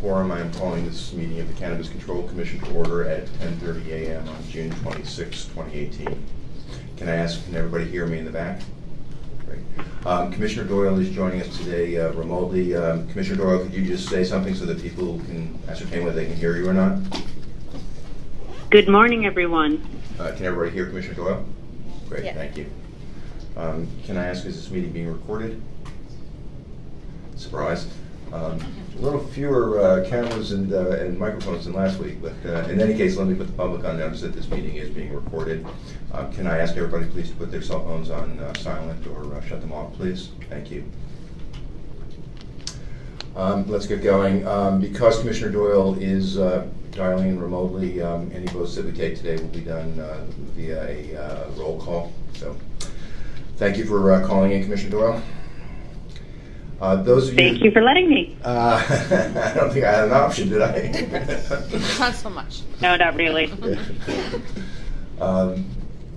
quorum, I am calling this meeting of the Cannabis Control Commission to order at 10:30 a.m. on June 26, 2018. Can I ask, can everybody hear me in the back? Great. Commissioner Doyle is joining us today remotely. Commissioner Doyle, could you just say something so that people can ascertain whether they can hear you or not? Good morning, everyone. Can everybody hear Commissioner Doyle? Great, Yeah. Thank you. Can I ask, is this meeting being recorded? Surprise. A little fewer cameras and microphones than last week, but in any case, let me put the public on notice that this meeting is being recorded. Can I ask everybody please to put their cell phones on silent or shut them off, please? Thank you. Let's get going. Because Commissioner Doyle is dialing in remotely, any votes that we take today will be done via a roll call. So, thank you for calling in, Commissioner Doyle. Those of you. Thank you for letting me. I don't think I had an option, did I? Not so much. No, not really.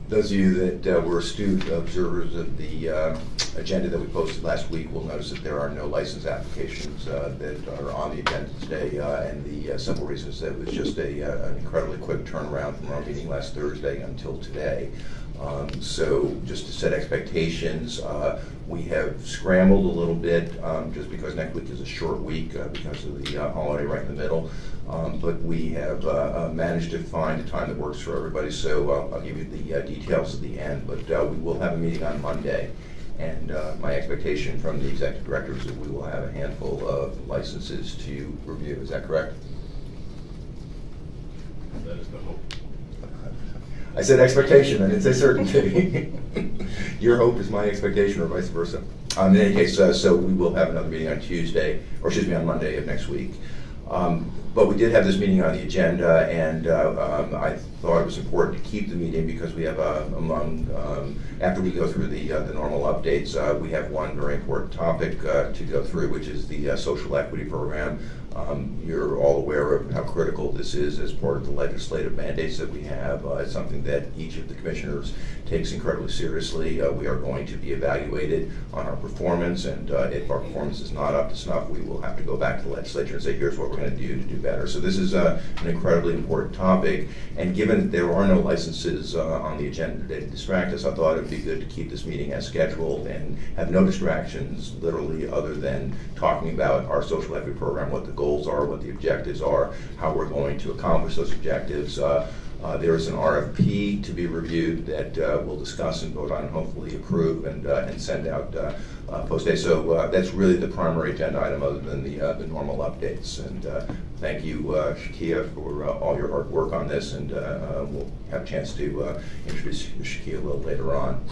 Those of you that were astute observers of the agenda that we posted last week will notice that there are no license applications that are on the agenda today, and the simple reason is that it was just an incredibly quick turnaround from our meeting last Thursday until today. So just to set expectations, we have scrambled a little bit just because next week is a short week because of the holiday right in the middle. But we have managed to find a time that works for everybody, so I'll give you the details at the end. But we will have a meeting on Monday, and my expectation from the executive director is that we will have a handful of licenses to review. Is that correct? That is the hope. I said expectation, I didn't say certainty. Your hope is my expectation, or vice versa. In any case, so we will have another meeting on Tuesday, or excuse me, on Monday of next week. But we did have this meeting on the agenda, and I thought it was important to keep the meeting because we have after we go through the normal updates, we have one very important topic to go through, which is the social equity program. You're all aware of how critical this is as part of the legislative mandates that we have. It's something that each of the commissioners takes incredibly seriously. We are going to be evaluated on our performance, and if our performance is not up to snuff, we will have to go back to the legislature and say, here's what we're going to do better. So this is an incredibly important topic, and given that there are no licenses on the agenda today to distract us, I thought it would be good to keep this meeting as scheduled and have no distractions, literally, other than talking about our social equity program, what the goals are, what the objectives are, how we're going to accomplish those objectives. There is an RFP to be reviewed that we'll discuss and vote on and hopefully approve and send out post-day. So that's really the primary agenda item other than the normal updates. And thank you, Shakia, for all your hard work on this, and we'll have a chance to introduce Shakia a little later on.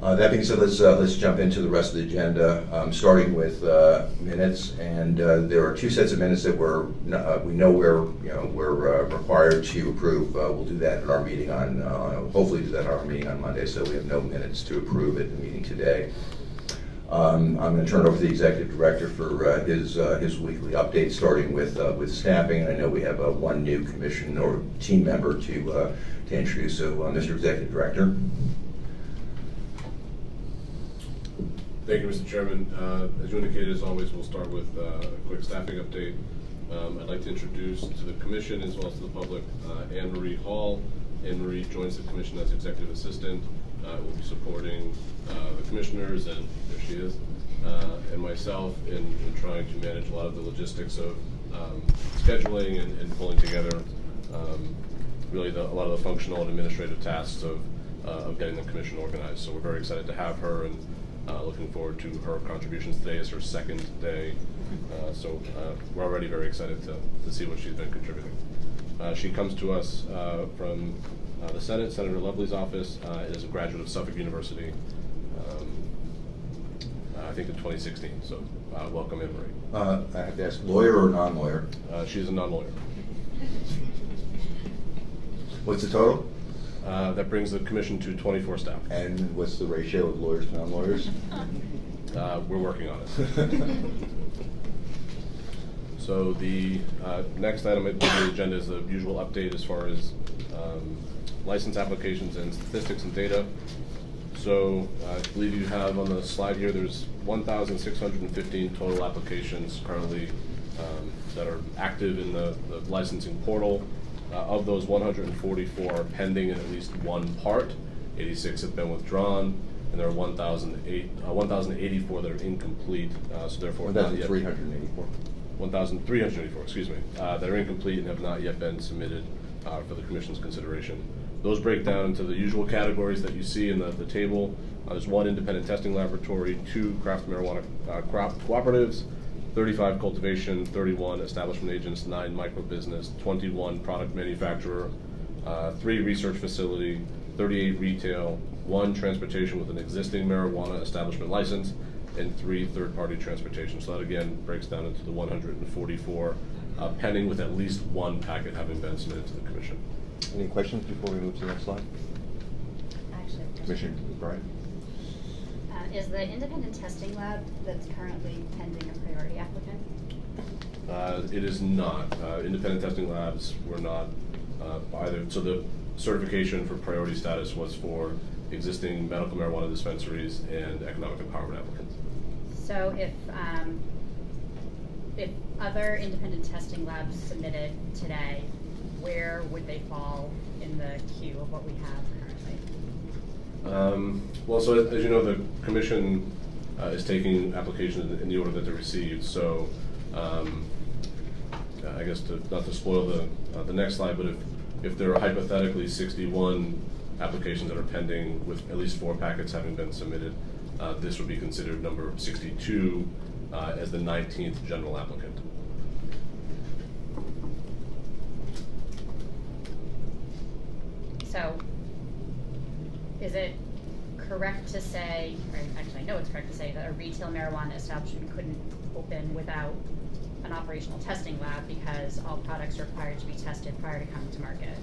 That being said, let's jump into the rest of the agenda, starting with minutes. And there are two sets of minutes that we know we're required to approve. We'll do that at our meeting on hopefully do that at our meeting on Monday. So we have no minutes to approve at the meeting today. I'm going to turn it over to the executive director for his weekly update, starting with staffing. And I know we have one new commission or team member to introduce. So, Mr. Executive Director. Thank you, Mr. Chairman. As you indicated, as always, we'll start with a quick staffing update. I'd like to introduce to the Commission as well as to the public Anne Marie Hall. Anne Marie joins the Commission as Executive Assistant. Will be supporting the Commissioners, and there she is, and myself in trying to manage a lot of the logistics of scheduling and pulling together really a lot of the functional and administrative tasks of getting the Commission organized. So we're very excited to have her, and looking forward to her contributions. Today is her second day, so we're already very excited to see what she's been contributing. She comes to us from the Senate, Senator Lovely's office. Is a graduate of Suffolk University, I think in 2016, so welcome, Anne Marie. I have to ask, lawyer or non-lawyer? She's a non-lawyer. What's the total? That brings the Commission to 24 staff. And what's the ratio of lawyers to non-lawyers? We're working on it. So the next item on the agenda is the usual update as far as license applications and statistics and data. So I believe you have on the slide here, there's 1,615 total applications currently that are active in the licensing portal. Of those, 144 are pending in at least one part. 86 have been withdrawn, and there are 1,084 that are incomplete. So therefore, not yet 1,384. 1,384, excuse me, that are incomplete and have not yet been submitted for the Commission's consideration. Those break down into the usual categories that you see in the table. There's 1 independent testing laboratory, 2 craft marijuana cooperatives, 35 cultivation, 31 establishment agents, 9 micro-business, 21 product manufacturer, 3 research facility, 38 retail, 1 transportation with an existing marijuana establishment license, and 3 third-party transportation. So that again breaks down into the 144 pending, with at least 1 packet having been submitted to the Commission. Any questions before we move to the next slide? Actually, Commissioner Bryan? Is the independent testing lab that's currently pending a priority applicant? It is not. Independent testing labs were not either. So the certification for priority status was for existing medical marijuana dispensaries and economic empowerment applicants. So if other independent testing labs submitted today, where would they fall in the queue of what we have currently? Well, so as you know, the Commission is taking applications in the order that they're received. So I guess not to spoil the next slide, but if there are hypothetically 61 applications that are pending with at least 4 packets having been submitted, this would be considered number 62 as the 19th general applicant. So is it correct to say, or actually I know it's correct to say, that a retail marijuana establishment couldn't open without an operational testing lab because all products are required to be tested prior to coming to market?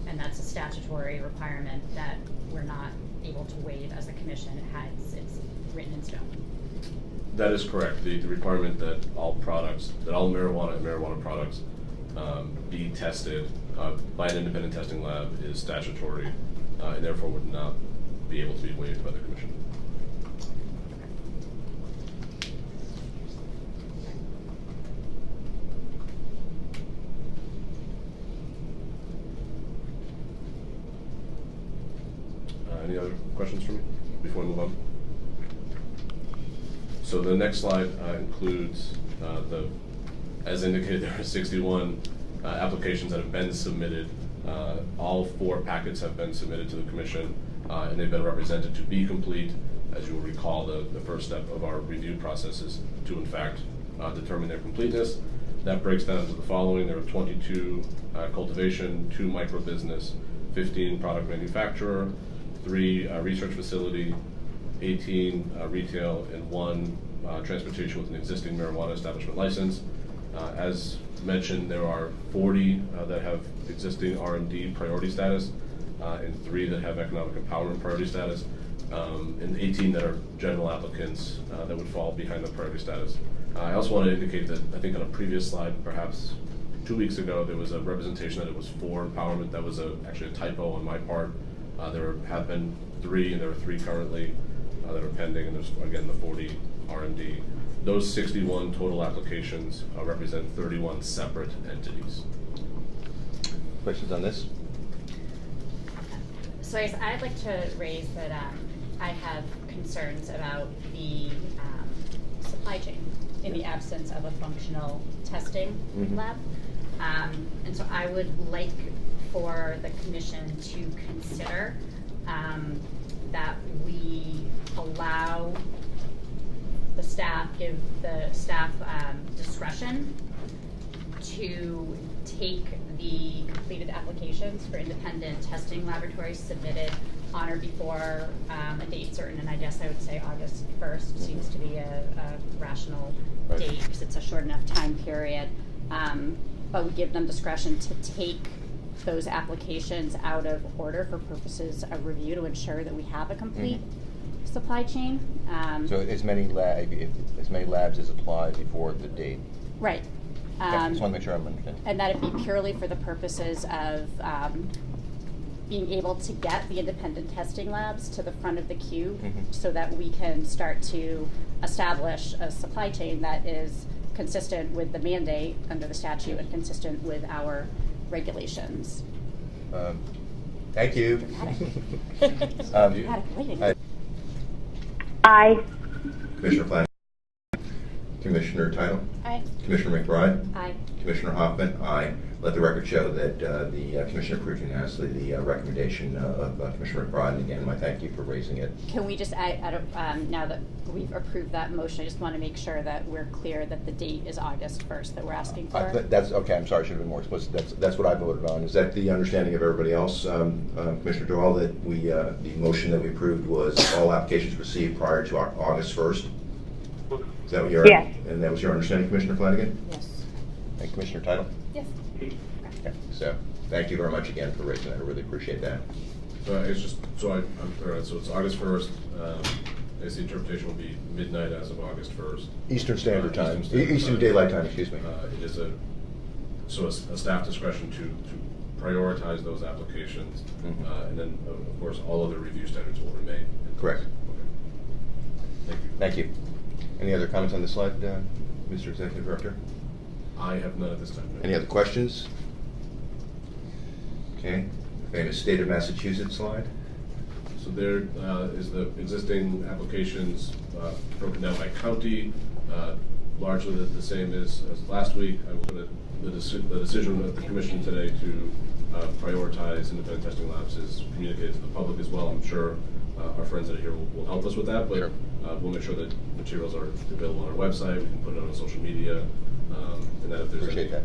And that's a statutory requirement that we're not able to waive as a Commission. It's written in stone. That is correct. The requirement that all products, that all marijuana and marijuana products be tested by an independent testing lab is statutory and therefore would not be able to be waived by the Commission. Any other questions for me before we move on? So the next slide includes as indicated, there are 61 applications that have been submitted. All 4 packets have been submitted to the Commission, and they've been represented to be complete. As you will recall, the first step of our review process is to, in fact, determine their completeness. That breaks down to the following. There are 22 cultivation, 2 micro-business, 15 product manufacturer, 3 research facility, 18 retail, and 1 transportation with an existing marijuana establishment license. As mentioned, there are 40 that have existing R&D priority status, and 3 that have economic empowerment priority status, and 18 that are general applicants that would fall behind the priority status. I also want to indicate that I think on a previous slide, perhaps 2 weeks ago, there was a representation that it was 4 empowerment. That was actually a typo on my part. There have been 3, and there are 3 currently that are pending, and there's again the 40 R&D. Those 61 total applications represent 31 separate entities. Questions on this? So I guess I'd like to raise that I have concerns about the supply chain in the absence of a functional testing lab. And so I would like for the Commission to consider that we allow the staff, give the staff discretion to take the completed applications for independent testing laboratories submitted on or before a date certain, and I guess I would say August 1st seems to be a rational date because it's a short enough time period, but we give them discretion to take those applications out of order for purposes of review to ensure that we have a complete supply chain. So as many labs as apply before the date. Right. I just want to make sure I'm understanding. And that it be purely for the purposes of being able to get the independent testing labs to the front of the queue so that we can start to establish a supply chain that is consistent with the mandate under the statute and consistent with our regulations. Thank you. Aye. Commissioner Flanagan. Commissioner Title. Aye. Commissioner McBride. Aye. Commissioner Hoffman. Aye. Let the record show that the Commission approved unanimously the recommendation of Commissioner McBride. And again, my thank you for raising it. Can we just, now that we've approved that motion, I just want to make sure that we're clear that the date is August 1st that we're asking for. That's okay. I'm sorry. I should have been more explicit. That's what I voted on. Is that the understanding of everybody else, Commissioner Doyle, that the motion that we approved was all applications received prior to August 1st? Is that what you're? Yes. And that was your understanding, Commissioner Flanagan? Yes. And Commissioner Title? Yes. Okay. So thank you very much again for raising that. I really appreciate that. It's just, so I'm clear on it. So it's August 1st. I guess the interpretation will be midnight as of August 1st. Eastern Standard Time. Standard Eastern Time. Daylight Time, excuse me. It is a staff discretion to prioritize those applications. Mhm. And then, of course, all other review standards will remain. Correct. Okay. Thank you. Thank you. Any other comments on this slide, Mr. Executive Director? I have none at this time. Any other questions? Okay. Famous state of Massachusetts slide. So there is the existing applications broken down by county, largely the same as last week. I will put the decision of the commission today to prioritize independent testing labs is communicated to the public as well. I'm sure our friends that are here will help us with that, but sure. We'll make sure that materials are available on our website. We can put it on social media, and that if there's Appreciate any that.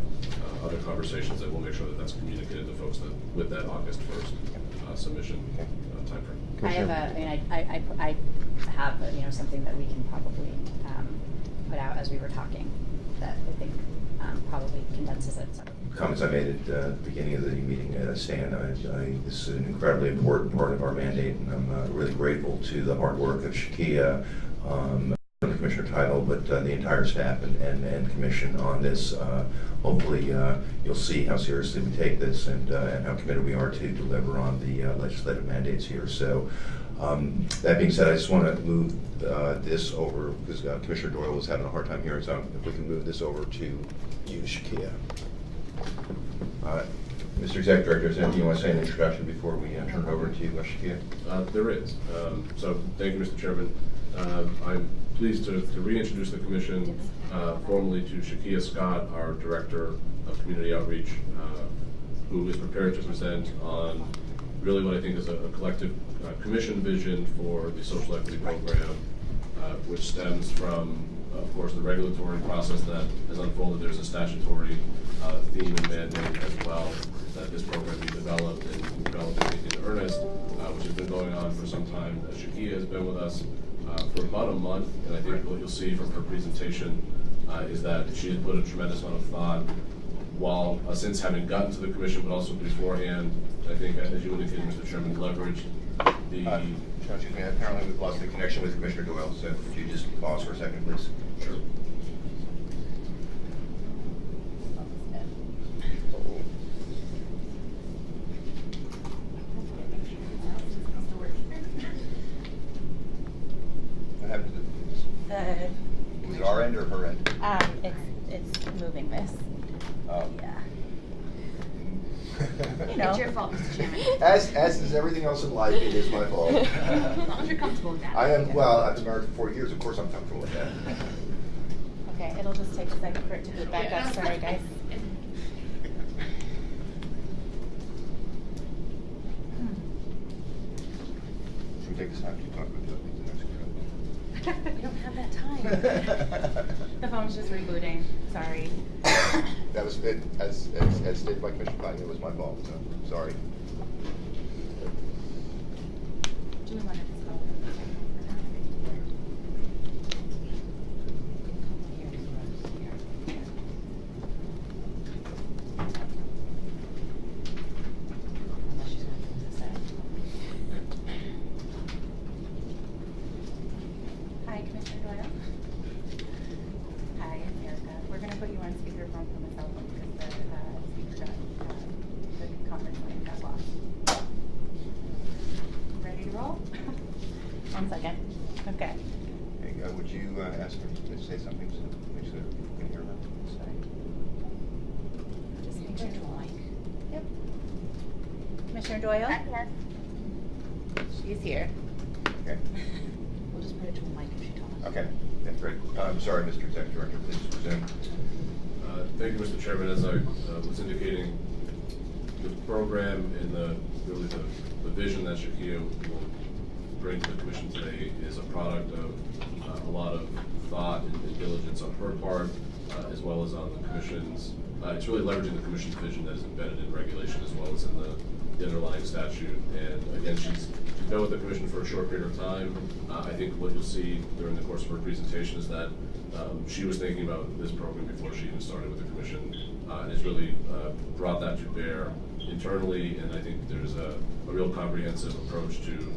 other conversations, that we'll make sure that that's communicated to folks with that August 1st submission timeframe. I have I have something that we can probably put out as we were talking that I think probably condenses it. So. Comments I made at the beginning of the meeting stand. This is an incredibly important part of our mandate, and I'm really grateful to the hard work of Shakia, the Commissioner Title, but the entire staff and Commission on this. Hopefully you'll see how seriously we take this and how committed we are to deliver on the legislative mandates here. So that being said, I just want to move this over, because Commissioner Doyle was having a hard time hearing, so if we can move this over to you, Shakia. Mr. Executive Director, is there anything you want to say in introduction before we turn it over to Shakia? There is. So thank you, Mr. Chairman. I'm pleased to reintroduce the Commission formally to Shakia Scott, our Director of Community Outreach, who is prepared to present on really what I think is a collective Commission vision for the social equity program, which stems from, of course, the regulatory process that has unfolded. There's a statutory theme and mandate as well that this program be developed and developed in earnest, which has been going on for some time. Shakia has been with us for about a month, and I think what you'll see from her presentation is that she has put a tremendous amount of thought while since having gotten to the Commission, but also beforehand. I think, as you indicated, Mr. Chairman, leveraged the... Excuse me, apparently we've lost the connection with Commissioner Doyle, so could you just pause for a second, please? Sure. What happened to the... Was it our end or her end? It's moving this. Oh. Yeah. You know. It's your fault, Mr. Chairman. As is everything else in life, it is my fault. As long as you're comfortable with that. I am, well, I've been married for 4 years, of course I'm comfortable with that. Okay, it'll just take a second for it to boot back up. Sorry, guys. Should we take this time to talk about the next code? We don't have that time. The phone's just rebooting. Sorry. That was it, as stated by Commissioner Flanagan, it was my fault, so sorry. Do we want to just go? Hi, Commissioner Doyle. Hi, it's Erica. We're going to put you on speakerphone from the cell phone because the speaker got, the conference line got lost. Ready to roll? 1 second. Okay. Hey, would you ask her to say something so make sure can hear them. Just make sure to like. Yep. Commissioner Doyle? She's here. Okay. We'll just put it to a mic if she talks. Okay, that's great. I'm sorry, Mr. Executive Director, please resume. Thank you, Mr. Chairman. As I was indicating, the program and really the vision that Shakia will bring to the Commission today is a product of a lot of thought and diligence on her part, as well as on the Commission's. It's really leveraging the Commission's vision that is embedded in regulation as well as in the underlying statute. And again, she's been with the Commission for a short period of time. I think what you'll see during the course of her presentation is that she was thinking about this program before she even started with the Commission, and has really brought that to bear internally. And I think there's a real comprehensive approach to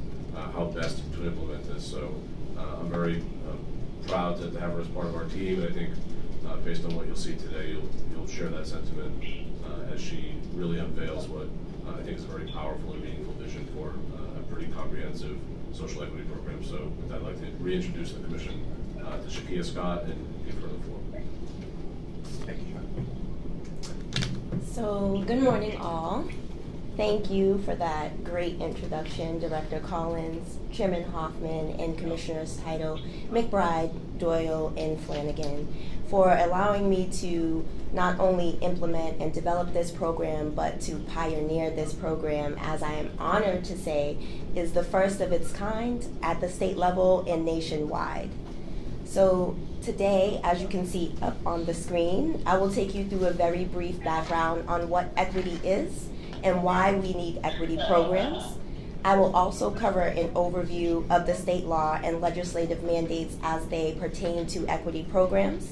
how best to implement this. So I'm very proud to have her as part of our team, and I think based on what you'll see today, you'll share that sentiment as she really unveils what I think is a very powerful and meaningful vision for a pretty comprehensive social equity program. So with that, I'd like to reintroduce the Commission to Shakia Scott and give her the floor. Thank you, John. So, good morning, all. Thank you for that great introduction, Director Collins, Chairman Hoffman, and Commissioners Title, McBride, Doyle, and Flanagan, for allowing me to not only implement and develop this program, but to pioneer this program, as I am honored to say is the first of its kind at the state level and nationwide. So today, as you can see up on the screen, I will take you through a very brief background on what equity is and why we need equity programs. I will also cover an overview of the state law and legislative mandates as they pertain to equity programs.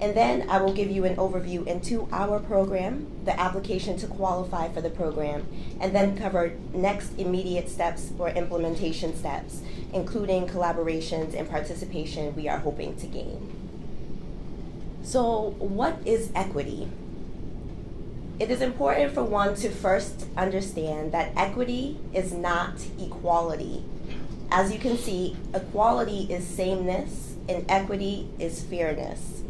And then I will give you an overview into our program, the application to qualify for the program, and then cover next immediate steps or implementation steps, including collaborations and participation we are hoping to gain. So, what is equity? It is important for one to first understand that equity is not equality. As you can see, equality is sameness and equity is fairness.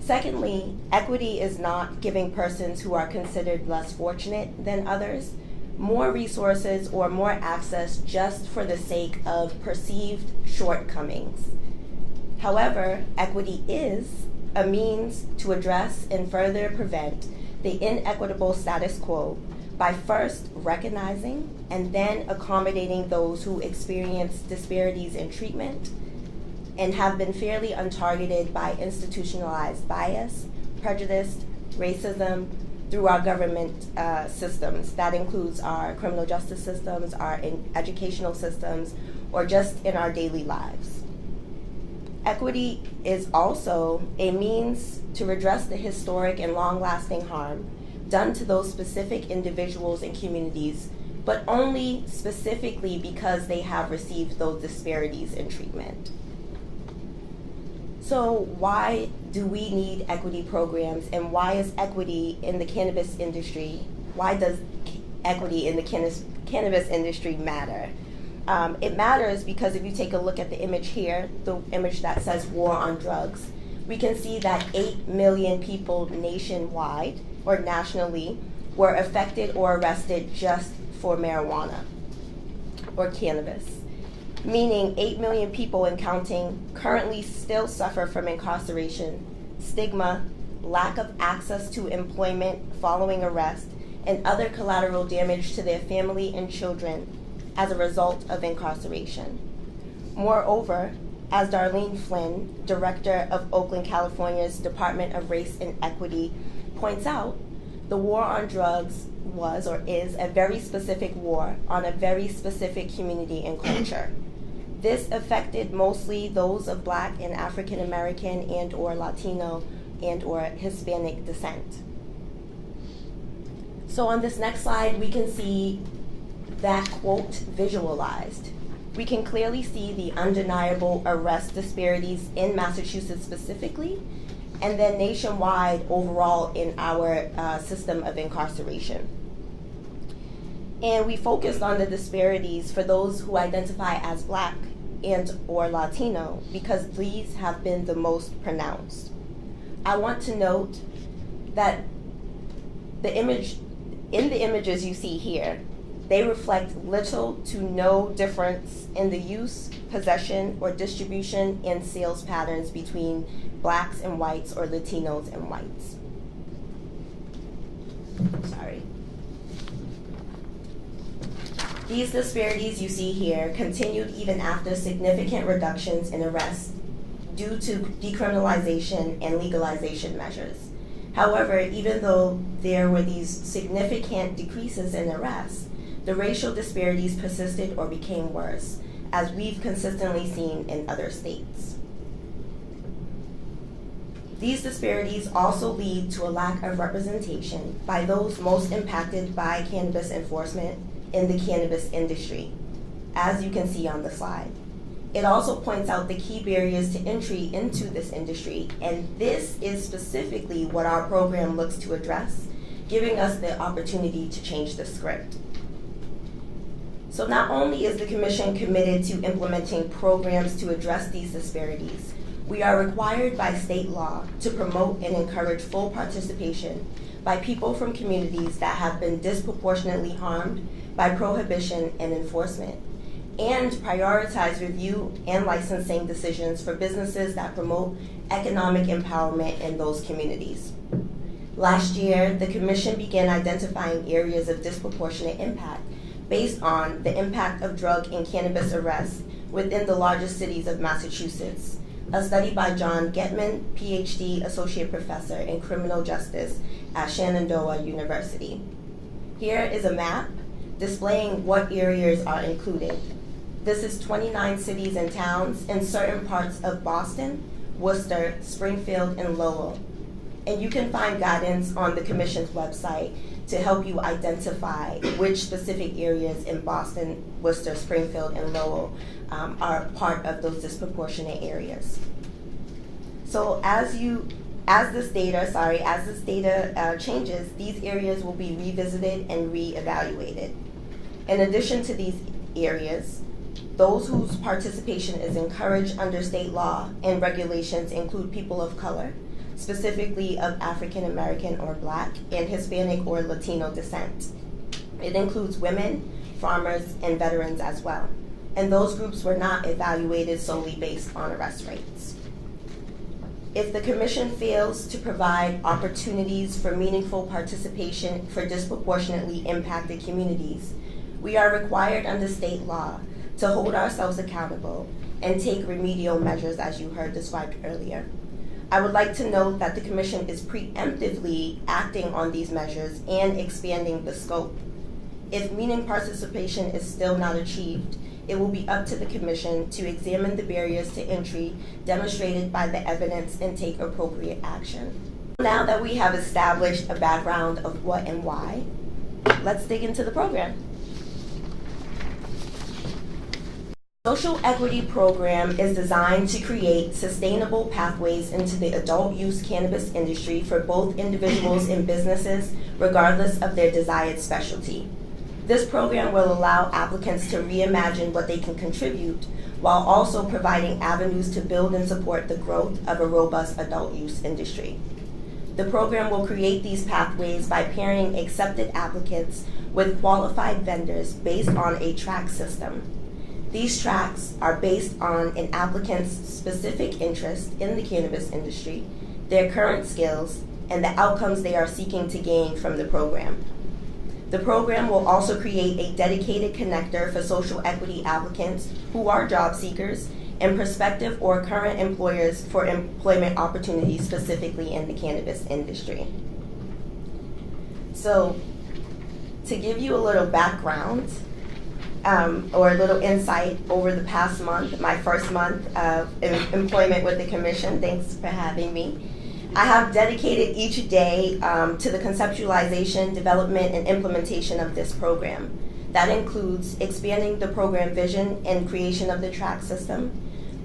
Secondly, equity is not giving persons who are considered less fortunate than others more resources or more access just for the sake of perceived shortcomings. However, equity is a means to address and further prevent the inequitable status quo by first recognizing and then accommodating those who experience disparities in treatment and have been fairly untargeted by institutionalized bias, prejudice, racism through our government systems. That includes our criminal justice systems, our educational systems, or just in our daily lives. Equity is also a means to redress the historic and long-lasting harm done to those specific individuals and communities, but only specifically because they have received those disparities in treatment. So why do we need equity programs, and why is equity in the cannabis industry, why does equity in the cannabis industry matter? It matters because if you take a look at the image here, the image that says war on drugs, we can see that 8 million people nationwide or nationally were affected or arrested just for marijuana or cannabis. Meaning 8 million people and counting currently still suffer from incarceration, stigma, lack of access to employment following arrest, and other collateral damage to their family and children as a result of incarceration. Moreover, as Darlene Flynn, director of Oakland, California's Department of Race and Equity, points out, the war on drugs was or is a very specific war on a very specific community and culture. This affected mostly those of Black and African American and or Latino and or Hispanic descent. So on this next slide, we can see that quote visualized. We can clearly see the undeniable arrest disparities in Massachusetts specifically, and then nationwide overall in our system of incarceration. And we focused on the disparities for those who identify as Black and or Latino because these have been the most pronounced. I want to note that in the images you see here, they reflect little to no difference in the use, possession, or distribution and sales patterns between blacks and whites or Latinos and whites. Sorry. These disparities you see here continued even after significant reductions in arrests due to decriminalization and legalization measures. However, even though there were these significant decreases in arrests, the racial disparities persisted or became worse, as we've consistently seen in other states. These disparities also lead to a lack of representation by those most impacted by cannabis enforcement in the cannabis industry, as you can see on the slide. It also points out the key barriers to entry into this industry, and this is specifically what our program looks to address, giving us the opportunity to change the script. So not only is the Commission committed to implementing programs to address these disparities, we are required by state law to promote and encourage full participation by people from communities that have been disproportionately harmed by prohibition and enforcement, and prioritize review and licensing decisions for businesses that promote economic empowerment in those communities. Last year, the Commission began identifying areas of disproportionate impact based on the impact of drug and cannabis arrests within the largest cities of Massachusetts. A study by John Getman, PhD, Associate Professor in Criminal Justice at Shenandoah University. Here is a map displaying what areas are included. This is 29 cities and towns in certain parts of Boston, Worcester, Springfield, and Lowell. And you can find guidance on the Commission's website to help you identify which specific areas in Boston, Worcester, Springfield, and Lowell are part of those disproportionate areas. So as this data changes, these areas will be revisited and reevaluated. In addition to these areas, those whose participation is encouraged under state law and regulations include people of color, specifically of African American or Black and Hispanic or Latino descent. It includes women, farmers, and veterans as well. And those groups were not evaluated solely based on arrest rates. If the Commission fails to provide opportunities for meaningful participation for disproportionately impacted communities, we are required under state law to hold ourselves accountable and take remedial measures, as you heard described earlier. I would like to note that the Commission is preemptively acting on these measures and expanding the scope. If meaningful participation is still not achieved, it will be up to the Commission to examine the barriers to entry demonstrated by the evidence and take appropriate action. Now that we have established a background of what and why, let's dig into the program. Social Equity Program is designed to create sustainable pathways into the adult use cannabis industry for both individuals and businesses, regardless of their desired specialty. This program will allow applicants to reimagine what they can contribute, while also providing avenues to build and support the growth of a robust adult use industry. The program will create these pathways by pairing accepted applicants with qualified vendors based on a track system. These tracks are based on an applicant's specific interest in the cannabis industry, their current skills, and the outcomes they are seeking to gain from the program. The program will also create a dedicated connector for social equity applicants who are job seekers and prospective or current employers for employment opportunities specifically in the cannabis industry. So, to give you a little background, or a little insight over the past month, my first month of employment with the Commission. Thanks for having me. I have dedicated each day to the conceptualization, development, and implementation of this program. That includes expanding the program vision and creation of the track system,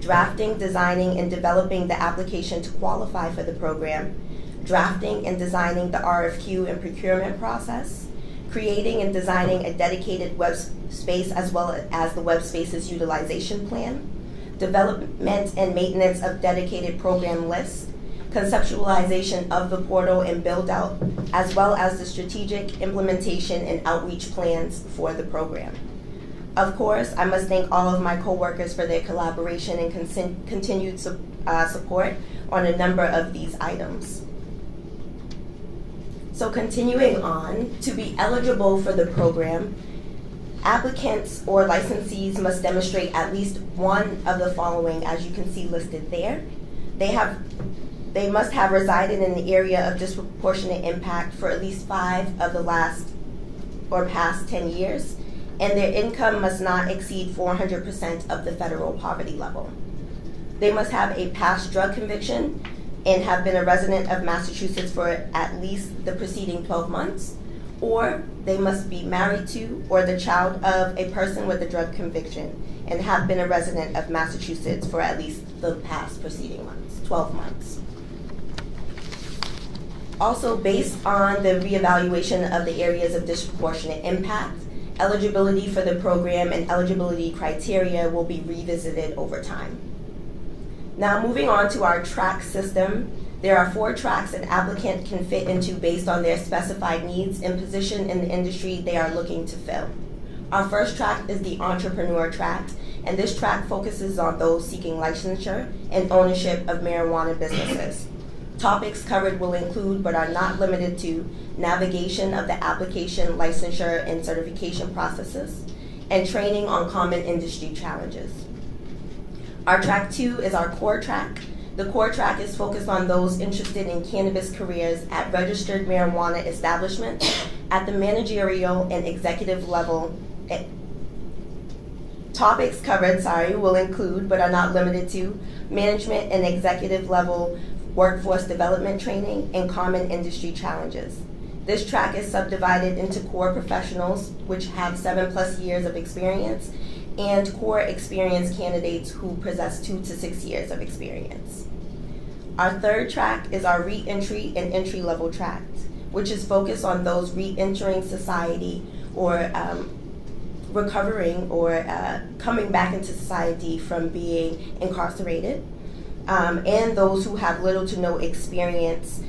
drafting, designing, and developing the application to qualify for the program, drafting and designing the RFQ and procurement process, creating and designing a dedicated web space as well as the web space's utilization plan, development and maintenance of dedicated program lists, conceptualization of the portal and build out, as well as the strategic implementation and outreach plans for the program. Of course, I must thank all of my coworkers for their collaboration and continued support on a number of these items. So continuing on, to be eligible for the program, applicants or licensees must demonstrate at least one of the following, as you can see listed there. They must have resided in the area of disproportionate impact for at least 5 of the last or past 10 years, and their income must not exceed 400% of the federal poverty level. They must have a past drug conviction and have been a resident of Massachusetts for at least the preceding 12 months, or they must be married to or the child of a person with a drug conviction and have been a resident of Massachusetts for at least the past preceding months, 12 months. Also, based on the reevaluation of the areas of disproportionate impact, eligibility for the program and eligibility criteria will be revisited over time. Now, moving on to our track system, there are 4 tracks an applicant can fit into based on their specified needs and position in the industry they are looking to fill. Our first track is the entrepreneur track, and this track focuses on those seeking licensure and ownership of marijuana businesses. Topics covered will include, but are not limited to, navigation of the application, licensure, and certification processes, and training on common industry challenges. Our track 2 is our core track. The core track is focused on those interested in cannabis careers at registered marijuana establishments at the managerial and executive level. Topics covered, will include, but are not limited to, management and executive level workforce development training and common industry challenges. This track is subdivided into core professionals, which have 7+ years of experience, and core experienced candidates who possess 2 to 6 years of experience. Our third track is our re-entry and entry-level track, which is focused on those re-entering society or recovering or coming back into society from being incarcerated, and those who have little to no experience,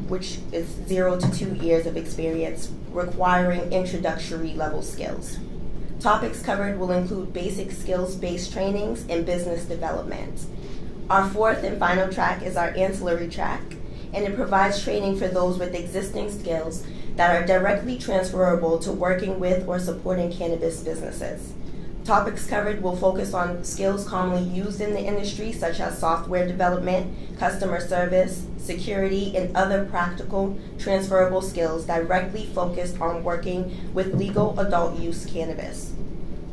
which is 0 to 2 years of experience, requiring introductory level skills. Topics covered will include basic skills-based trainings and business development. Our fourth and final track is our ancillary track, and it provides training for those with existing skills that are directly transferable to working with or supporting cannabis businesses. Topics covered will focus on skills commonly used in the industry, such as software development, customer service, security, and other practical transferable skills directly focused on working with legal adult use cannabis.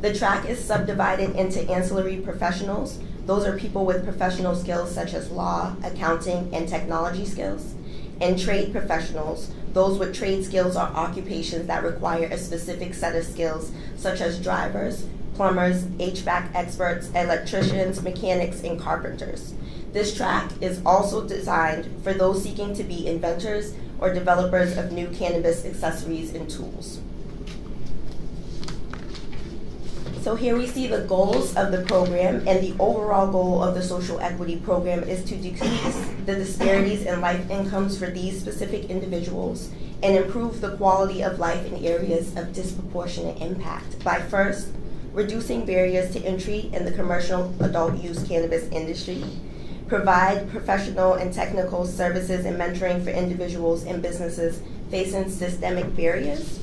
The track is subdivided into ancillary professionals. Those are people with professional skills such as law, accounting, and technology skills. And trade professionals, those with trade skills or occupations that require a specific set of skills, such as drivers, plumbers, HVAC experts, electricians, mechanics, and carpenters. This track is also designed for those seeking to be inventors or developers of new cannabis accessories and tools. So here we see the goals of the program, and the overall goal of the social equity program is to decrease the disparities in life incomes for these specific individuals and improve the quality of life in areas of disproportionate impact by first, reducing barriers to entry in the commercial adult use cannabis industry, provide professional and technical services and mentoring for individuals and businesses facing systemic barriers,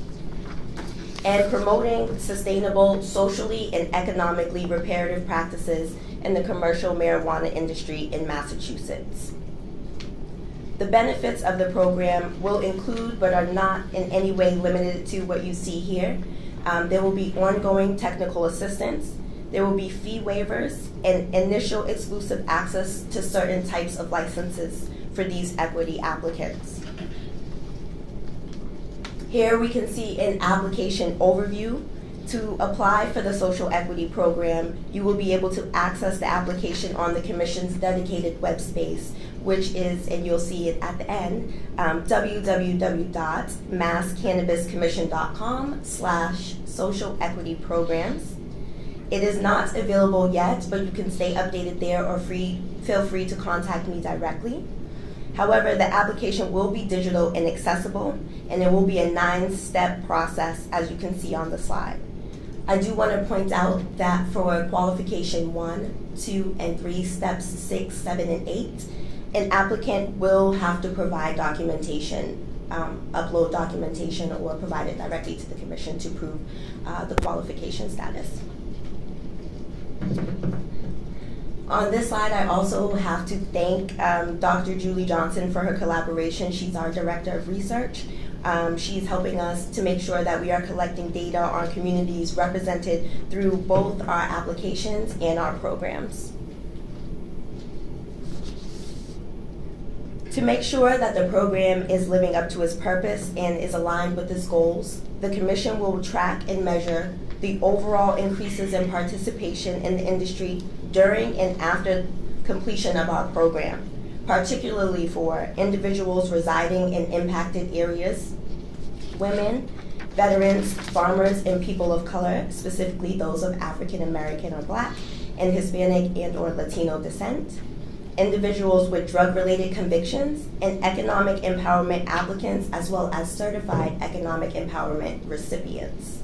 and promoting sustainable, socially and economically reparative practices in the commercial marijuana industry in Massachusetts. The benefits of the program will include, but are not in any way limited to, what you see here. There will be ongoing technical assistance. There will be fee waivers and initial exclusive access to certain types of licenses for these equity applicants. Here we can see an application overview. To apply for the social equity program, you will be able to access the application on the Commission's dedicated web space, which is, and you'll see it at the end, www.masscannabiscommission.com/social equity programs. It is not available yet, but you can stay updated there or feel free to contact me directly. However, the application will be digital and accessible, and it will be a 9-step process, as you can see on the slide. I do want to point out that for qualification 1, 2, and 3, steps 6, 7, and 8, an applicant will have to provide documentation, upload documentation, or provide it directly to the commission to prove the qualification status. On this slide, I also have to thank Dr. Julie Johnson for her collaboration. She's our Director of Research. She's helping us to make sure that we are collecting data on communities represented through both our applications and our programs. To make sure that the program is living up to its purpose and is aligned with its goals, the Commission will track and measure the overall increases in participation in the industry during and after completion of our program, particularly for individuals residing in impacted areas, women, veterans, farmers, and people of color, specifically those of African American or Black, and Hispanic and or Latino descent, individuals with drug-related convictions, and economic empowerment applicants, as well as certified economic empowerment recipients.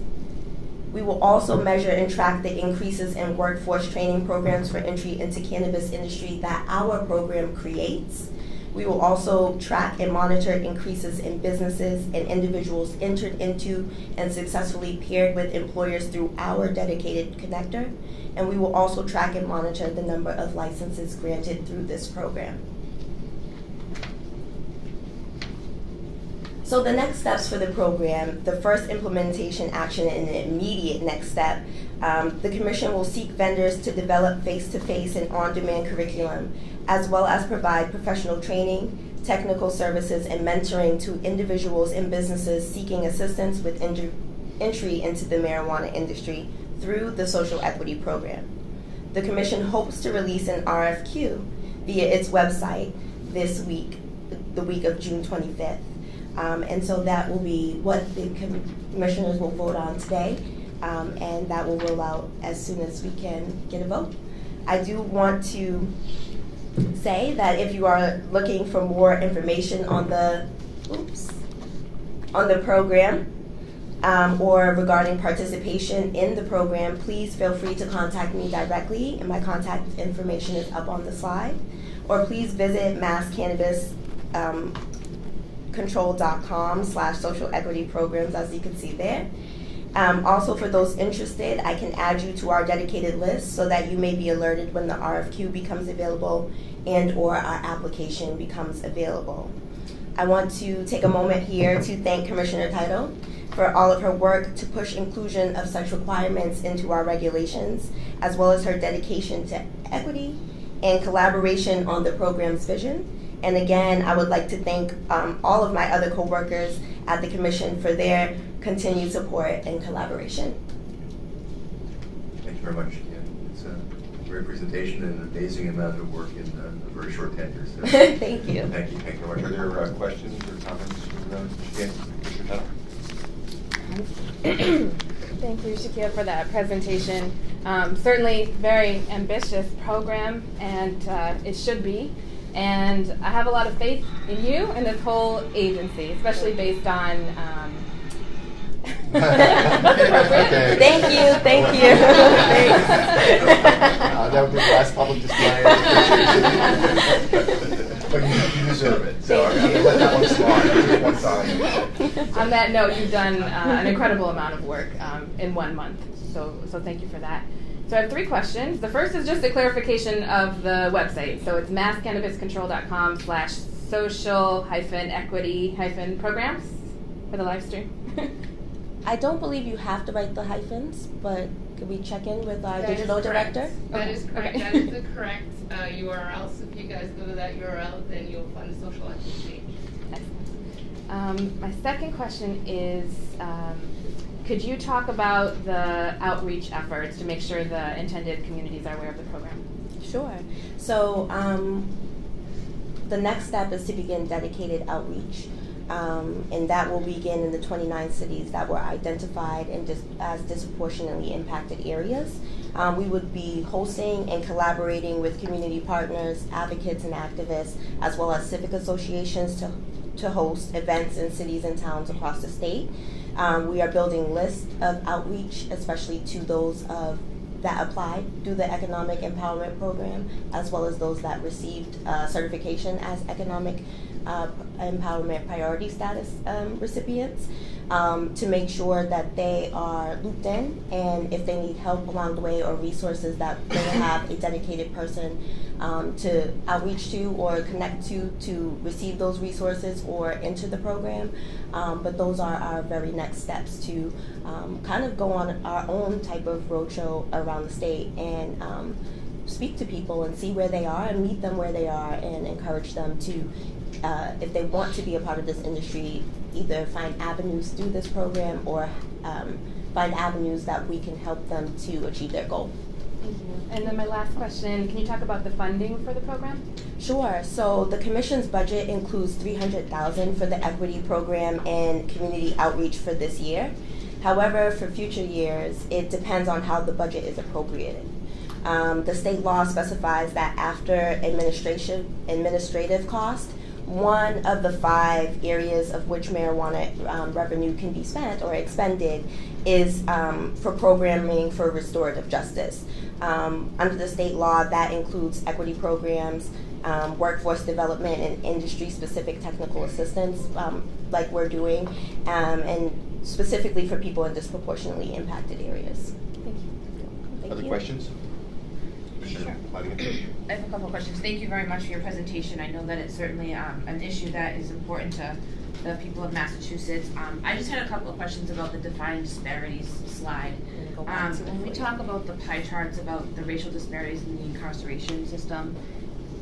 We will also measure and track the increases in workforce training programs for entry into cannabis industry that our program creates. We will also track and monitor increases in businesses and individuals entered into and successfully paired with employers through our dedicated connector. And we will also track and monitor the number of licenses granted through this program. So the next steps for the program, the first implementation action and the immediate next step, the Commission will seek vendors to develop face-to-face and on-demand curriculum, as well as provide professional training, technical services, and mentoring to individuals and businesses seeking assistance with entry into the marijuana industry through the Social Equity Program. The Commission hopes to release an RFQ via its website this week, the week of June 25th. And so that will be what the commissioners will vote on today, and that will roll out as soon as we can get a vote. I do want to say that if you are looking for more information on the program or regarding participation in the program, please feel free to contact me directly, and my contact information is up on the slide. Or please visit masscannabiscontrol.com/social equity programs, as you can see there. Also, for those interested, I can add you to our dedicated list so that you may be alerted when the RFQ becomes available and or our application becomes available. I want to take a moment here to thank Commissioner Title for all of her work to push inclusion of such requirements into our regulations, as well as her dedication to equity and collaboration on the program's vision. And again, I would like to thank all of my other co-workers at the Commission for their continued support and collaboration. Thank you very much. Yeah, it's a great presentation and an amazing amount of work in a very short tenure. So Thank you. Thank you. Thank you very much. Are there questions or comments from Mr. Tuttle? Thank you, Shakia, for that presentation. Certainly very ambitious program, and it should be. And I have a lot of faith in you and this whole agency, especially based on Okay. Thank you. That would be the last public display. But you deserve it. So I'm going to let that one slide. On that note, you've done an incredible amount of work in 1 month. So thank you for that. So I have 3 questions. The first is just a clarification of the website. So it's masscannabiscontrol.com/social-equity-programs for the live stream. I don't believe you have to write the hyphens, but could we check in with our digital director? That is correct. Okay. That is the correct URL. So if you guys go to that URL, then you'll find the social equity page. Excellent. My second question is, could you talk about the outreach efforts to make sure the intended communities are aware of the program? Sure. So the next step is to begin dedicated outreach. And that will begin in the 29 cities that were identified as disproportionately impacted areas. We would be hosting and collaborating with community partners, advocates, and activists, as well as civic associations to host events in cities and towns across the state. We are building lists of outreach, especially to those that applied through the Economic Empowerment Program, as well as those that received certification as Economic Empowerment Priority Status recipients, to make sure that they are looped in, and if they need help along the way or resources, that they have a dedicated person to outreach to or connect to receive those resources or enter the program. But those are our very next steps to kind of go on our own type of roadshow around the state and speak to people and see where they are and meet them where they are and encourage them to, if they want to be a part of this industry, either find avenues through this program or find avenues that we can help them to achieve their goal. Thank you. And then my last question, can you talk about the funding for the program? Sure. So the Commission's budget includes $300,000 for the equity program and community outreach for this year. However, for future years, it depends on how the budget is appropriated. The state law specifies that after administrative cost, one of the 5 areas of which marijuana revenue can be spent or expended is for programming for restorative justice. Under the state law, that includes equity programs, workforce development, and industry-specific technical assistance, like we're doing, and specifically for people in disproportionately impacted areas. Thank you. Thank Other you. questions? Sure. I have a couple of questions. Thank you very much for your presentation. I know that it's certainly an issue that is important to the people of Massachusetts. I just had a couple of questions about the defined disparities slide. When we talk about the pie charts about the racial disparities in the incarceration system,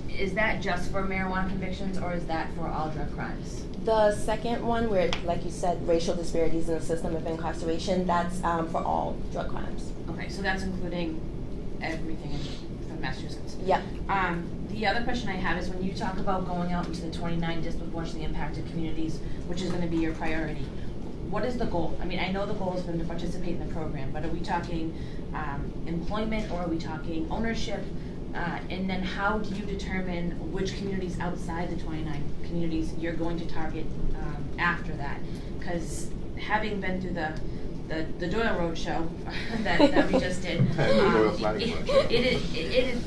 is that just for marijuana convictions or is that for all drug crimes? The second one, where, like you said, racial disparities in the system of incarceration, that's for all drug crimes. Okay, so that's including everything from Massachusetts. Yep. The other question I have is when you talk about going out into the 29 disproportionately impacted communities, which is going to be your priority, what is the goal? I mean, I know the goal has been to participate in the program, but are we talking employment or are we talking ownership? And then how do you determine which communities outside the 29 communities you're going to target after that? Because having been through the Doyle Road show that we just did,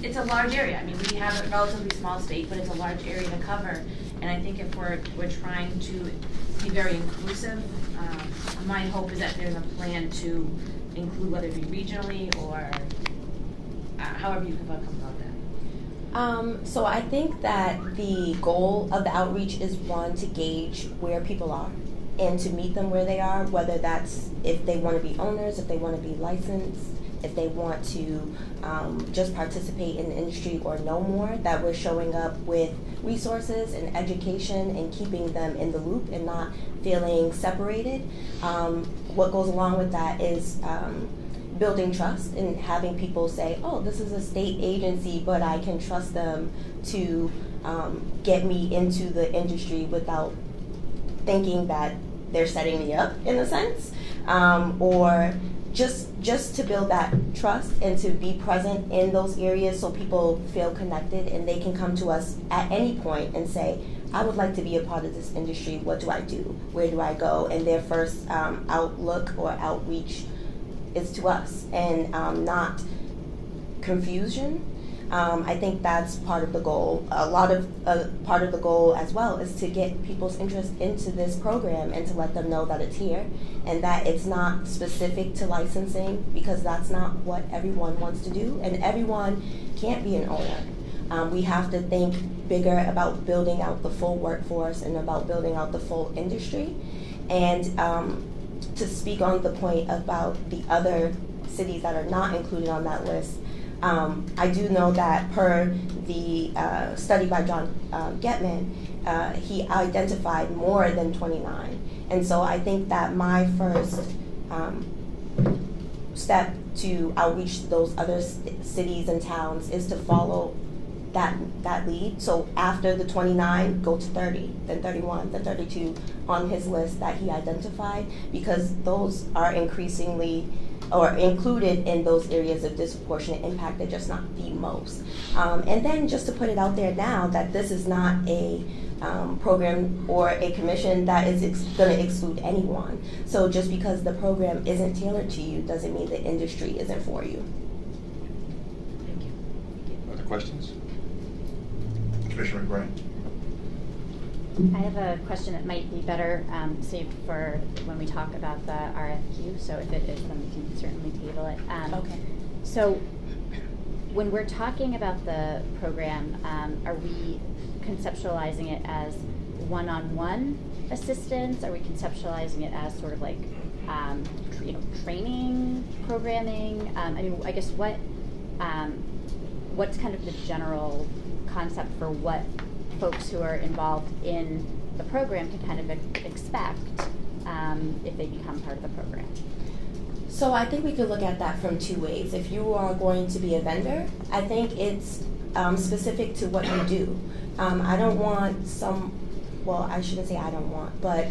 it's a large area. I mean, we have a relatively small state, but it's a large area to cover. And I think if we're trying to be very inclusive, my hope is that there's a plan to include, whether it be regionally or however you can come about that. So I think that the goal of the outreach is, one, to gauge where people are and to meet them where they are, whether that's if they want to be owners, if they want to be licensed, if they want to just participate in the industry or know more, that we're showing up with resources and education and keeping them in the loop and not feeling separated. What goes along with that is building trust and having people say, oh, this is a state agency, but I can trust them to get me into the industry without thinking that they're setting me up, in a sense, or just to build that trust and to be present in those areas so people feel connected and they can come to us at any point and say, I would like to be a part of this industry. What do I do? Where do I go? And their first outlook or outreach is to us, and not confusion. I think that's part of the goal. A lot of part of the goal as well is to get people's interest into this program and to let them know that it's here and that it's not specific to licensing, because that's not what everyone wants to do, and everyone can't be an owner. We have to think bigger about building out the full workforce and about building out the full industry. And to speak on the point about the other cities that are not included on that list, I do know that per the study by John Getman, he identified more than 29. And so I think that my first step to outreach those other cities and towns is to follow that lead. So after the 29, go to 30, then 31, then 32 on his list that he identified, because those are increasingly or included in those areas of disproportionate impact. They're just not the most. And then just to put it out there now that this is not a program or a commission that is going to exclude anyone. So just because the program isn't tailored to you doesn't mean the industry isn't for you. Thank you. Other questions? Commissioner McBride? I have a question that might be better saved for when we talk about the RFQ. So if it is, then we can certainly table it. Okay. So when we're talking about the program, are we conceptualizing it as one-on-one assistance? Are we conceptualizing it as sort of like, training, programming? I mean, I guess what's kind of the general concept for what folks who are involved in the program can kind of expect if they become part of the program? So I think we could look at that from two ways. If you are going to be a vendor, I think it's specific to what you do. I don't want I shouldn't say I don't want, but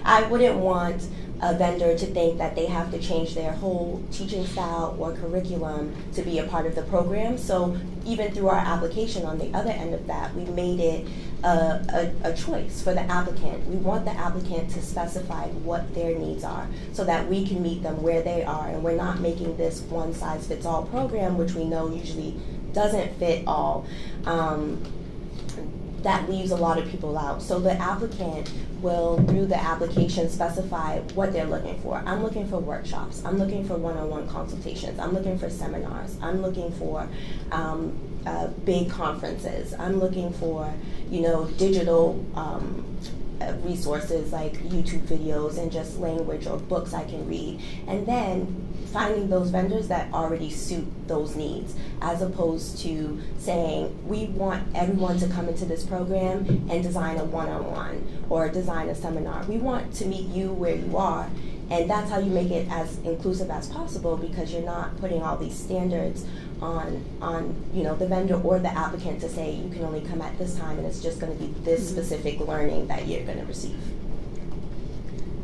I wouldn't want a vendor to think that they have to change their whole teaching style or curriculum to be a part of the program. So even through our application on the other end of that, we made it a choice for the applicant. We want the applicant to specify what their needs are so that we can meet them where they are, and we're not making this one-size-fits-all program, which we know usually doesn't fit all. That leaves a lot of people out. So the applicant will, through the application, specify what they're looking for. I'm looking for workshops. I'm looking for one-on-one consultations. I'm looking for seminars. I'm looking for big conferences. I'm looking for, digital resources like YouTube videos and just language or books I can read. And then finding those vendors that already suit those needs, as opposed to saying, we want everyone to come into this program and design a one-on-one or design a seminar. We want to meet you where you are, and that's how you make it as inclusive as possible, because you're not putting all these standards on the vendor or the applicant to say you can only come at this time and it's just going to be this specific learning that you're going to receive.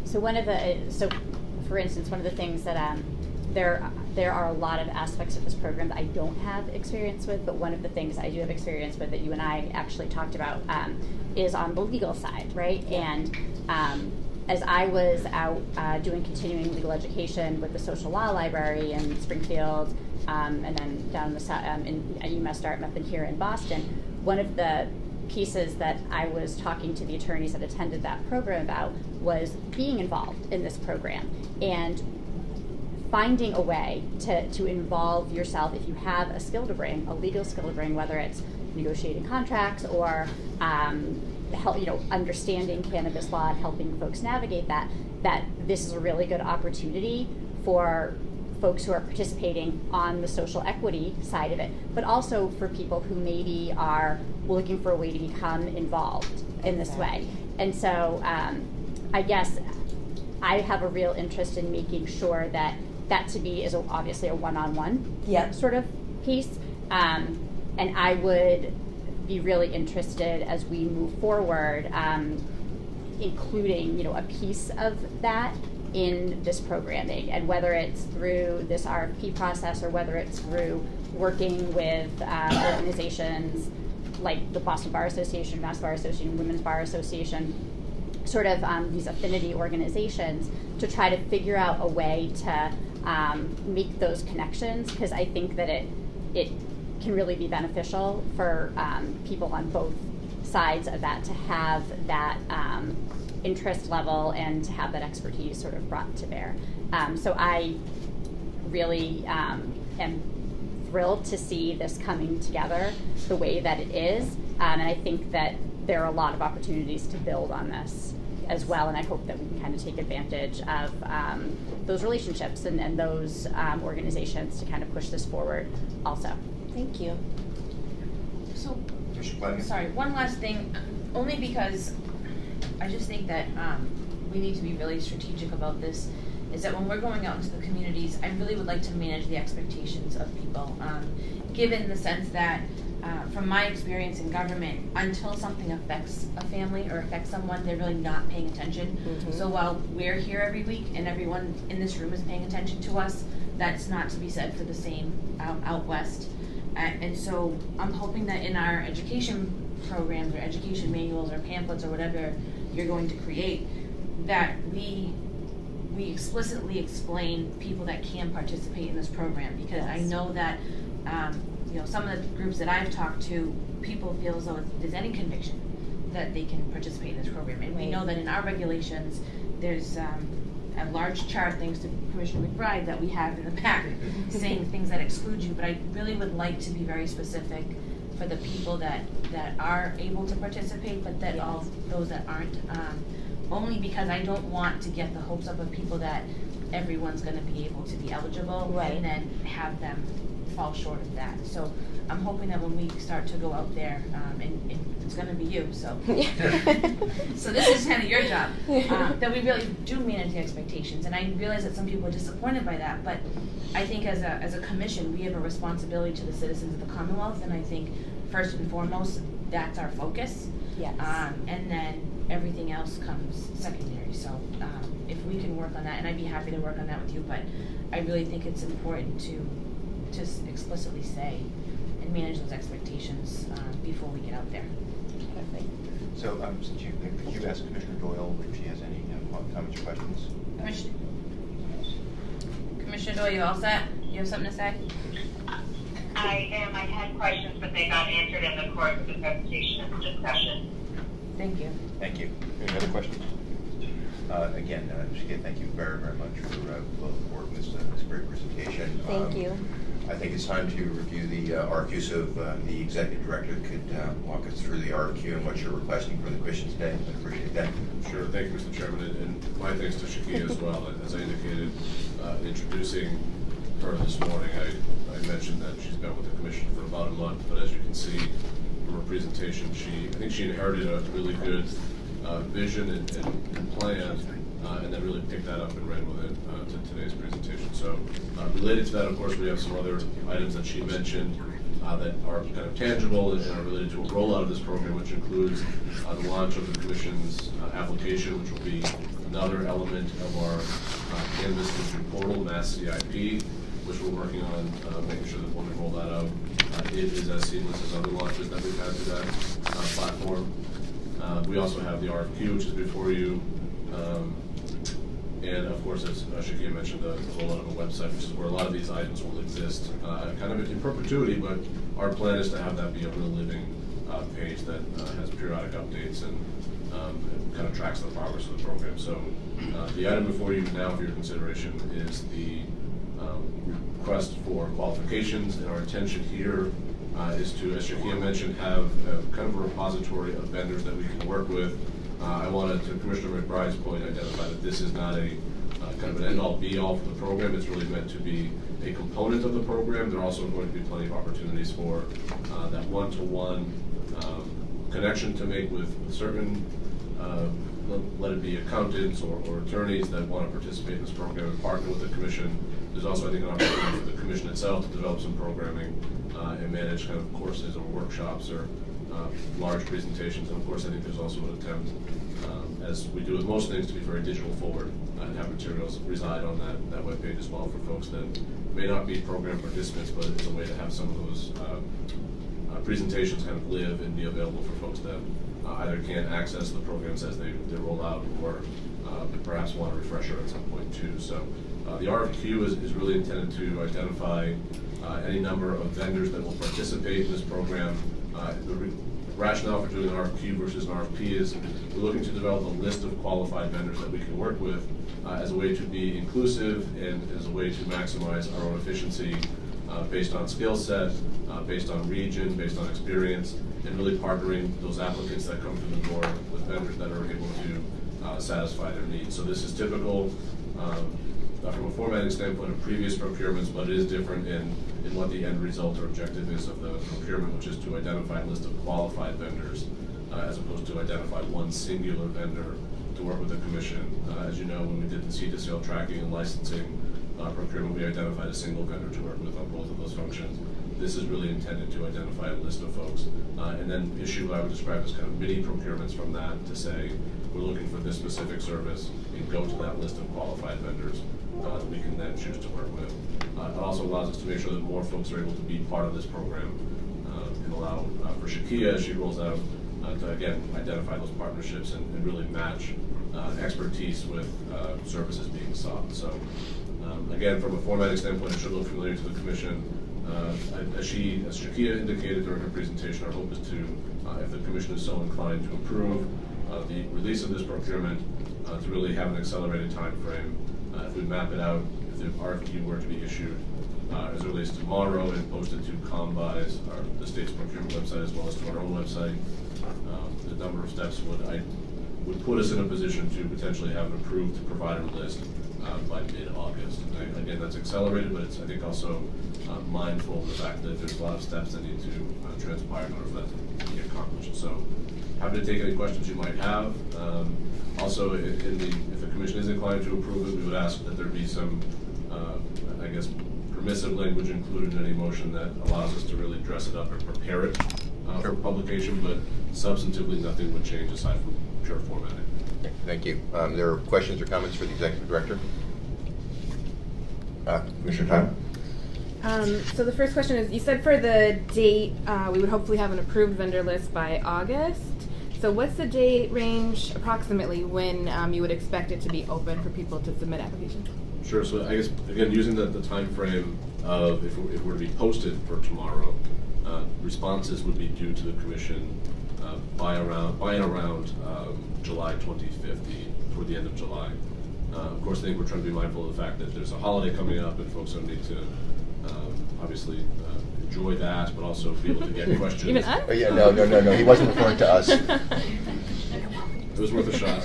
So for instance, one of the things that there are a lot of aspects of this program that I don't have experience with, but one of the things I do have experience with that you and I actually talked about is on the legal side, right? And as I was out doing continuing legal education with the Social Law Library in Springfield, and then down in the south, at UMass Dartmouth and here in Boston, one of the pieces that I was talking to the attorneys that attended that program about was being involved in this program and finding a way to involve yourself if you have a skill to bring, a legal skill to bring, whether it's negotiating contracts or understanding cannabis law and helping folks navigate that this is a really good opportunity for folks who are participating on the social equity side of it, but also for people who maybe are looking for a way to become involved in this way. And so I guess I have a real interest in making sure that to be is obviously a one-on-one sort of piece. And I would be really interested as we move forward, including a piece of that in this programming, and whether it's through this RFP process or whether it's through working with organizations like the Boston Bar Association, Mass Bar Association, Women's Bar Association, sort of these affinity organizations, to try to figure out a way to make those connections, because I think that it can really be beneficial for people on both sides of that to have that interest level and to have that expertise sort of brought to bear. So I really am thrilled to see this coming together the way that it is, and I think that there are a lot of opportunities to build on this as well, and I hope that we can kind of take advantage of those relationships and those organizations to kind of push this forward also. Thank you. So, sorry, one last thing, only because I just think that we need to be really strategic about this, is that when we're going out into the communities, I really would like to manage the expectations of people, given the sense that from my experience in government, until something affects a family or affects someone, they're really not paying attention. So while we're here every week and everyone in this room is paying attention to us, that's not to be said for the same out west. And so I'm hoping that in our education programs or education manuals or pamphlets or whatever you're going to create, that we explicitly explain people that can participate in this program, because I know that some of the groups that I've talked to, people feel as though if there's any conviction that they can participate in this program. And we know that in our regulations, there's a large chart, thanks to Commissioner McBride, that we have in the back saying things that exclude you. But I really would like to be very specific for the people that are able to participate, but that all those that aren't. Only because I don't want to get the hopes up of people that everyone's going to be able to be eligible, and then have them fall short of that. So I'm hoping that when we start to go out there, and it's going to be you, so so this is kind of your job, that we really do manage the expectations. And I realize that some people are disappointed by that, but I think as a commission, we have a responsibility to the citizens of the Commonwealth, and I think first and foremost, that's our focus. Yes. And then everything else comes secondary. So if we can work on that, and I'd be happy to work on that with you, but I really think it's important to just explicitly say and manage those expectations before we get out there. Perfect. So, could you ask Commissioner Doyle if she has any comments or questions? Commissioner Doyle, you all set? You have something to say? I am. I had questions, but they got answered in the course of the presentation and discussion. Thank you. Thank you. Any other questions? Again, Shakir, thank you very, very much for both this great presentation. Thank you. I think it's time to review the RFQ, so if the executive director could walk us through the RFQ and what you're requesting for the commission today. I'd appreciate that. Sure, thank you, Mr. Chairman, and my thanks to Shakir as well. As I indicated, introducing her this morning, I mentioned that she's been with the commission for about a month, but as you can see from her presentation, I think she inherited a really good vision and plan, and then really picked that up and ran with it to today's presentation. So related to that, of course, we have some other items that she mentioned that are kind of tangible and are related to a rollout of this program, which includes the launch of the Commission's application, which will be another element of our Cannabis Industry Portal, Mass CIP, which we're working on making sure that when we roll that out, it is as seamless as other launches that we've had to that platform. We also have the RFQ, which is before you, and of course, as Shakir mentioned, the rollout of a website, which is where a lot of these items will exist kind of in perpetuity, but our plan is to have that be a real living page that has periodic updates and kind of tracks the progress of the program. So the item before you now for your consideration is the request for qualifications, and our intention here is to, as Shakir mentioned, have kind of a repository of vendors that we can work with. I wanted to Commissioner McBride's point identify that this is not a kind of an end-all be-all for the program. It's really meant to be a component of the program. There are also going to be plenty of opportunities for that one-to-one connection to make with certain, let it be accountants or attorneys that want to participate in this program and partner with the Commission. There's also, I think, an opportunity for the Commission itself to develop some programming and manage kind of courses or workshops or large presentations. And of course, I think there's also an attempt, as we do with most things, to be very digital forward and have materials reside on that webpage as well for folks that may not be program participants, but it's a way to have some of those presentations kind of live and be available for folks that either can't access the programs as they roll out or perhaps want a refresher at some point too. So the RFQ is really intended to identify any number of vendors that will participate in this program. The rationale for doing an RFQ versus an RFP is we're looking to develop a list of qualified vendors that we can work with as a way to be inclusive and as a way to maximize our own efficiency based on skill set, based on region, based on experience, and really partnering those applicants that come through the door with vendors that are able to satisfy their needs. So this is typical from a formatting standpoint of previous procurements, but it is different in what the end result or objective is of the procurement, which is to identify a list of qualified vendors as opposed to identify one singular vendor to work with the Commission. As you know, when we did the seed-to-sale tracking and licensing procurement, we identified a single vendor to work with on both of those functions. this is really intended to identify a list of folks, and then issue what I would describe as kind of mini procurements from that to say, we're looking for this specific service, and go to that list of qualified vendors that we can then choose to work with. It also allows us to make sure that more folks are able to be part of this program, and allow for Shakia, as she rolls out, to again identify those partnerships and really match expertise with services being sought. So again, from a formatting standpoint, it should look familiar to the Commission. As Shakia indicated during her presentation, our hope is to, if the Commission is so inclined, to approve the release of this procurement, to really have an accelerated time frame. If we map it out, if the RFQ were to be issued as early as tomorrow and posted to COMBI's, the state's procurement website, as well as to our own website, the number of steps would put us in a position to potentially have an approved provider list by mid-August. Again, that's accelerated, but it's, I think, also mindful of the fact that there's a lot of steps that need to transpire in order for that to get accomplished. So, happy to take any questions you might have. Also, if the Commission is inclined to approve it, we would ask that there be some, I guess, permissive language included in any motion that allows us to really dress it up and prepare it for publication, but substantively nothing would change aside from pure formatting. Okay, thank you. There are questions or comments for the Executive Director? Commissioner Time? So the first question is, you said for the date, we would hopefully have an approved vendor list by August. So what's the date range approximately when you would expect it to be open for people to submit applications? Sure. So I guess, again, using the time frame of if it were to be posted for tomorrow, responses would be due to the Commission by and around July 25th, toward the end of July. Of course, I think we're trying to be mindful of the fact that there's a holiday coming up and folks don't need to obviously enjoy that, but also be able to get questions. Even us? Oh, yeah, no. He wasn't referring to us. It was worth a shot.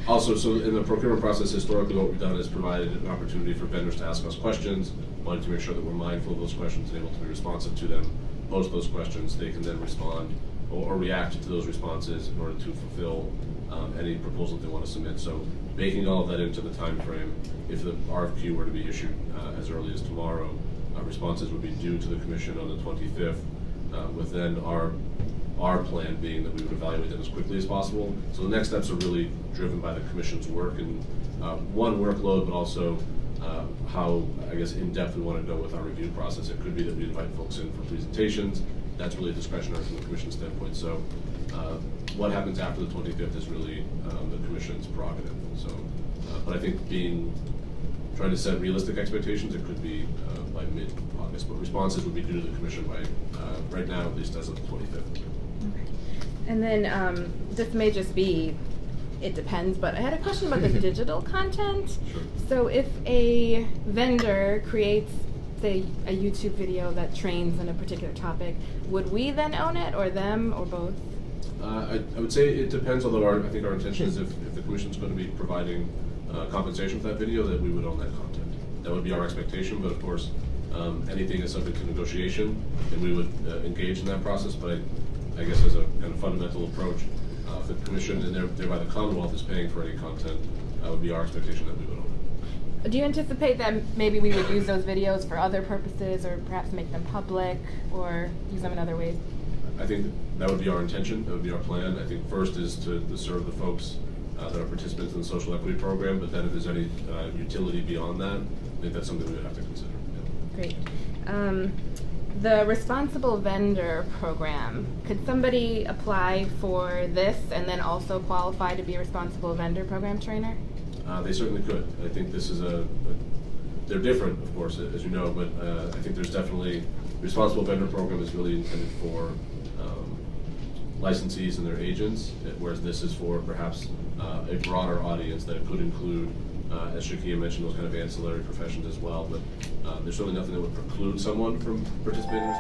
Also, so in the procurement process, historically what we've done is provided an opportunity for vendors to ask us questions, wanting to make sure that we're mindful of those questions and able to be responsive to them. Post those questions, they can then respond or react to those responses in order to fulfill any proposal they want to submit. So baking all of that into the time frame, if the RFQ were to be issued as early as tomorrow, responses would be due to the Commission on the 25th, with then our plan being that we would evaluate them as quickly as possible. So the next steps are really driven by the Commission's work and one, workload, but also how, I guess, in-depth we want to go with our review process. It could be that we invite folks in for presentations. That's really discretionary from the Commission standpoint. So what happens after the 25th is really the Commission's prerogative. So, but I think trying to set realistic expectations, it could be by mid-August, but responses would be due to the Commission by, right now, at least as of the 25th. Okay. And then this may just be, it depends, but I had a question about the digital content. Sure. So if a vendor creates, say, a YouTube video that trains on a particular topic, would we then own it, or them, or both? I would say it depends, although I think our intention is if the Commission's going to be providing compensation for that video, that we would own that content. That would be our expectation, but of course, anything is subject to negotiation, and we would engage in that process. But I guess as a kind of fundamental approach, if the Commission and thereby the Commonwealth is paying for any content, would be our expectation that we would own it. Do you anticipate that maybe we would use those videos for other purposes, or perhaps make them public, or use them in other ways? I think that would be our intention. That would be our plan. I think first is to serve the folks that are participants in the social equity program, but then if there's any utility beyond that, I think that's something we would have to consider. Yeah. Great. The responsible vendor program, could somebody apply for this and then also qualify to be a responsible vendor program trainer? They certainly could. I think this is they're different, of course, as you know, but I think there's definitely, responsible vendor program is really intended for licensees and their agents, whereas this is for perhaps a broader audience that it could include, as Shakia mentioned, those kind of ancillary professions as well, but there's certainly nothing that would preclude someone from participating in this.